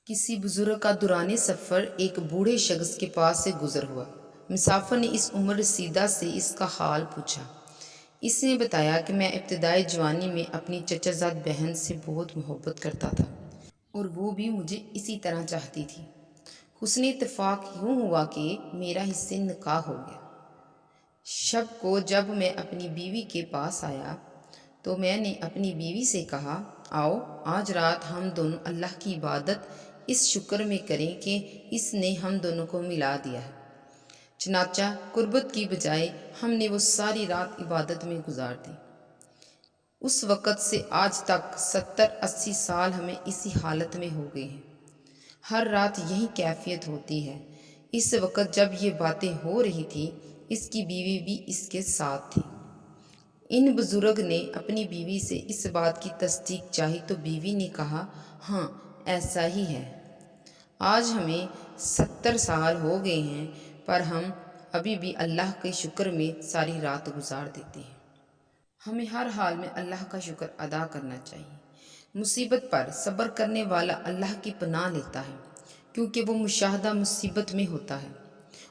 کسی بزرگ کا دوران سفر ایک بوڑھے شخص کے پاس سے گزر ہوا۔ مسافر نے اس عمر رسیدہ سے اس کا حال پوچھا۔ اس نے بتایا کہ میں ابتدائی جوانی میں اپنی چچا زاد بہن سے بہت محبت کرتا تھا اور وہ بھی مجھے اسی طرح چاہتی تھی۔ حسن اتفاق یوں ہوا کہ میرا اس سے نکاح ہو گیا۔ شب کو جب میں اپنی بیوی کے پاس آیا تو میں نے اپنی بیوی سے کہا، آؤ آج رات ہم دونوں اللہ کی عبادت اس شکر میں کریں کہ اس نے ہم دونوں کو ملا دیا ہے۔ چنانچہ قربت کی بجائے ہم نے وہ ساری رات عبادت میں گزار دی۔ اس وقت سے آج تک 70-80 سال ہمیں اسی حالت میں ہو گئے ہیں۔ ہر رات یہی کیفیت ہوتی ہے۔ اس وقت جب یہ باتیں ہو رہی تھی اس کی بیوی بھی اس کے ساتھ تھی۔ ان بزرگ نے اپنی بیوی سے اس بات کی تصدیق چاہی تو بیوی نے کہا، ہاں ایسا ہی ہے۔ آج ہمیں 70 سال ہو گئے ہیں پر ہم ابھی بھی اللہ کے شکر میں ساری رات گزار دیتے ہیں۔ ہمیں ہر حال میں اللہ کا شکر ادا کرنا چاہیے۔ مصیبت پر صبر کرنے والا اللہ کی پناہ لیتا ہے کیونکہ وہ مشاہدہ مصیبت میں ہوتا ہے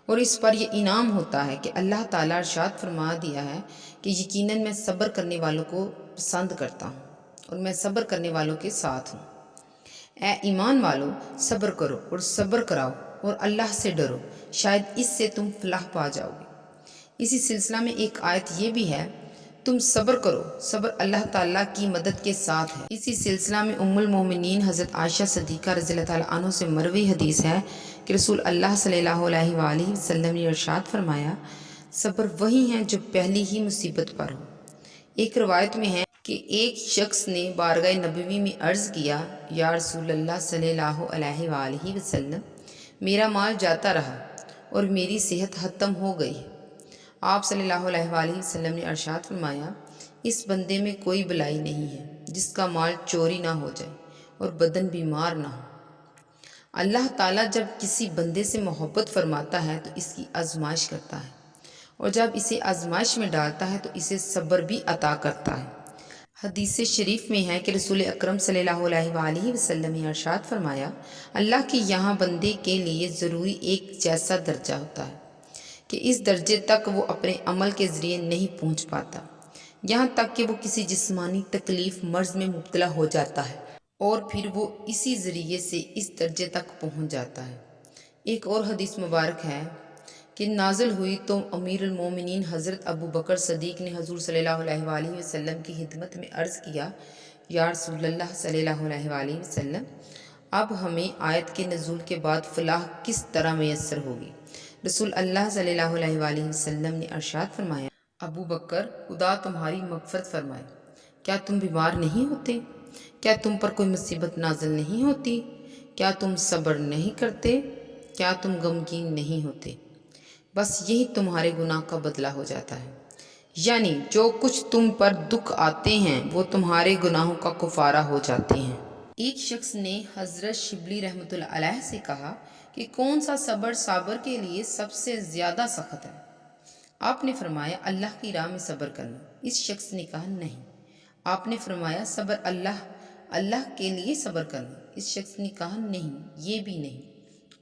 اور اس پر یہ انعام ہوتا ہے کہ اللہ تعالیٰ ارشاد فرما دیا ہے کہ یقیناً میں صبر کرنے والوں کو پسند کرتا ہوں اور میں صبر کرنے والوں کے ساتھ ہوں۔ اے ایمان والو، صبر کرو اور صبر کراؤ اور اللہ سے ڈرو، شاید اس سے تم فلاح پا جاؤ گے۔ اسی سلسلہ میں ایک آیت یہ بھی ہے، تم صبر کرو، صبر اللہ تعالیٰ کی مدد کے ساتھ ہے۔ اسی سلسلہ میں ام المومنین حضرت عائشہ صدیقہ رضی اللہ تعالیٰ عنہ سے مروی حدیث ہے کہ رسول اللہ صلی اللہ علیہ وآلہ وسلم نے ارشاد فرمایا، صبر وہی ہے جو پہلی ہی مصیبت پر ہو۔ ایک روایت میں ہے کہ ایک شخص نے بارگاہ نبوی میں عرض کیا، یا رسول اللہ صلی اللہ علیہ وآلہ وسلم، میرا مال جاتا رہا اور میری صحت ختم ہو گئی ہے۔ آپ صلی اللہ علیہ وآلہ وسلم نے ارشاد فرمایا، اس بندے میں کوئی بلائی نہیں ہے جس کا مال چوری نہ ہو جائے اور بدن بیمار نہ ہو۔ اللہ تعالیٰ جب کسی بندے سے محبت فرماتا ہے تو اس کی آزمائش کرتا ہے اور جب اسے آزمائش میں ڈالتا ہے تو اسے صبر بھی عطا کرتا ہے۔ حدیث شریف میں ہے کہ رسول اکرم صلی اللہ علیہ وآلہ وسلم نے ارشاد فرمایا، اللہ کے یہاں بندے کے لیے ضروری ایک جیسا درجہ ہوتا ہے کہ اس درجے تک وہ اپنے عمل کے ذریعے نہیں پہنچ پاتا، یہاں تک کہ وہ کسی جسمانی تکلیف مرض میں مبتلا ہو جاتا ہے اور پھر وہ اسی ذریعے سے اس درجے تک پہنچ جاتا ہے۔ ایک اور حدیث مبارک ہے کہ نازل ہوئی تو امیر المومنین حضرت ابو بکر صدیق نے حضور صلی اللہ علیہ وآلہ وسلم کی خدمت میں عرض کیا، یا رسول اللہ صلی اللہ علیہ وآلہ وسلم، اب ہمیں آیت کے نزول کے بعد فلاح کس طرح میسر ہوگی؟ رسول اللہ صلی اللہ علیہ وآلہ وسلم نے ارشاد فرمایا، ابو بکر، خدا تمہاری مغفرت فرمائے، کیا تم بیمار نہیں ہوتے؟ کیا تم پر کوئی مصیبت نازل نہیں ہوتی؟ کیا تم صبر نہیں کرتے؟ کیا تم غمگین نہیں ہوتے؟ بس یہی تمہارے گناہ کا بدلہ ہو جاتا ہے، یعنی جو کچھ تم پر دکھ آتے ہیں وہ تمہارے گناہوں کا کفارہ ہو جاتے ہیں۔ ایک شخص نے حضرت شبلی رحمۃ اللہ علیہ سے کہا کہ کون سا صبر صابر کے لیے سب سے زیادہ سخت ہے؟ آپ نے فرمایا، اللہ کی راہ میں صبر کرنا۔ اس شخص نے کہا، نہیں۔ آپ نے فرمایا، صبر اللہ کے لیے صبر کرنا۔ اس شخص نے کہا، نہیں، یہ بھی نہیں۔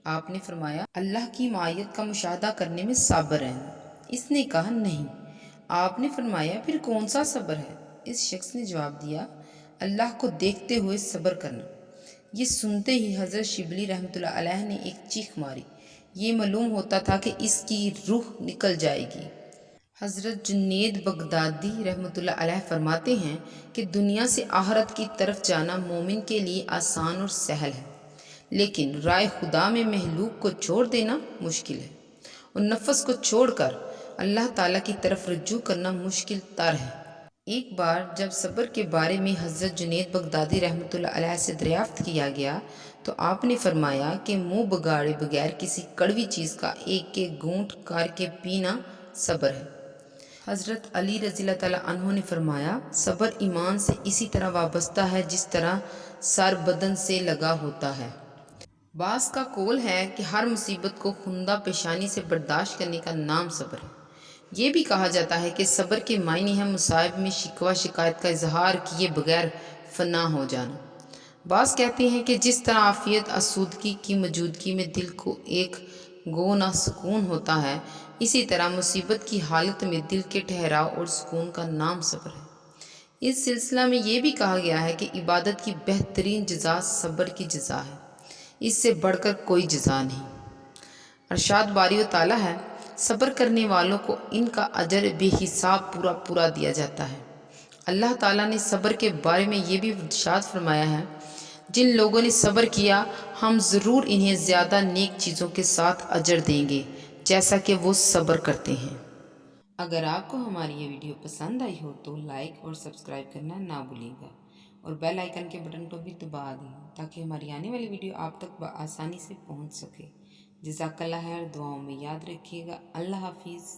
آپ نے فرمایا، اللہ کی معیت کا مشاہدہ کرنے میں صابر رہنا۔ اس نے کہا، نہیں۔ آپ نے فرمایا، پھر کون سا صبر ہے؟ اس شخص نے جواب دیا، اللہ کو دیکھتے ہوئے صبر کرنا۔ یہ سنتے ہی حضرت شبلی رحمۃ اللہ علیہ نے ایک چیخ ماری، یہ معلوم ہوتا تھا کہ اس کی روح نکل جائے گی۔ حضرت جنید بغدادی رحمۃ اللہ علیہ فرماتے ہیں کہ دنیا سے آخرت کی طرف جانا مومن کے لیے آسان اور سہل ہے، لیکن رائے خدا میں مخلوق کو چھوڑ دینا مشکل ہے اور نفس کو چھوڑ کر اللہ تعالیٰ کی طرف رجوع کرنا مشکل تر ہے۔ ایک بار جب صبر کے بارے میں حضرت جنید بغدادی رحمۃ اللہ علیہ سے دریافت کیا گیا تو آپ نے فرمایا کہ منہ بگاڑے بغیر کسی کڑوی چیز کا ایک ایک گھونٹ کر کے پینا صبر ہے۔ حضرت علی رضی اللہ تعالیٰ عنہ نے فرمایا، صبر ایمان سے اسی طرح وابستہ ہے جس طرح سر بدن سے لگا ہوتا ہے۔ بعض کا قول ہے کہ ہر مصیبت کو خندہ پیشانی سے برداشت کرنے کا نام صبر ہے۔ یہ بھی کہا جاتا ہے کہ صبر کے معنی ہے مصائب میں شکوہ شکایت کا اظہار کیے بغیر فنا ہو جانا۔ بعض کہتے ہیں کہ جس طرح عافیت آسودگی کی موجودگی میں دل کو ایک گونا سکون ہوتا ہے، اسی طرح مصیبت کی حالت میں دل کے ٹھہراؤ اور سکون کا نام صبر ہے۔ اس سلسلہ میں یہ بھی کہا گیا ہے کہ عبادت کی بہترین جزا صبر کی جزا ہے، اس سے بڑھ کر کوئی جزا نہیں۔ ارشاد باری و تعالیٰ ہے، صبر کرنے والوں کو ان کا اجر بے حساب پورا دیا جاتا ہے۔ اللہ تعالیٰ نے صبر کے بارے میں یہ بھی ارشاد فرمایا ہے، جن لوگوں نے صبر کیا ہم ضرور انہیں زیادہ نیک چیزوں کے ساتھ اجر دیں گے جیسا کہ وہ صبر کرتے ہیں۔ اگر آپ کو ہماری یہ ویڈیو پسند آئی ہو تو لائک اور سبسکرائب کرنا نہ بھولیے گا، اور بیل آئیکن کے بٹن کو بھی دبا دیں تاکہ ہماری آنے والی ویڈیو آپ تک بآسانی سے پہنچ سکے۔ جزاک اللہ خیر، دعاؤں میں یاد رکھیے گا۔ اللہ حافظ۔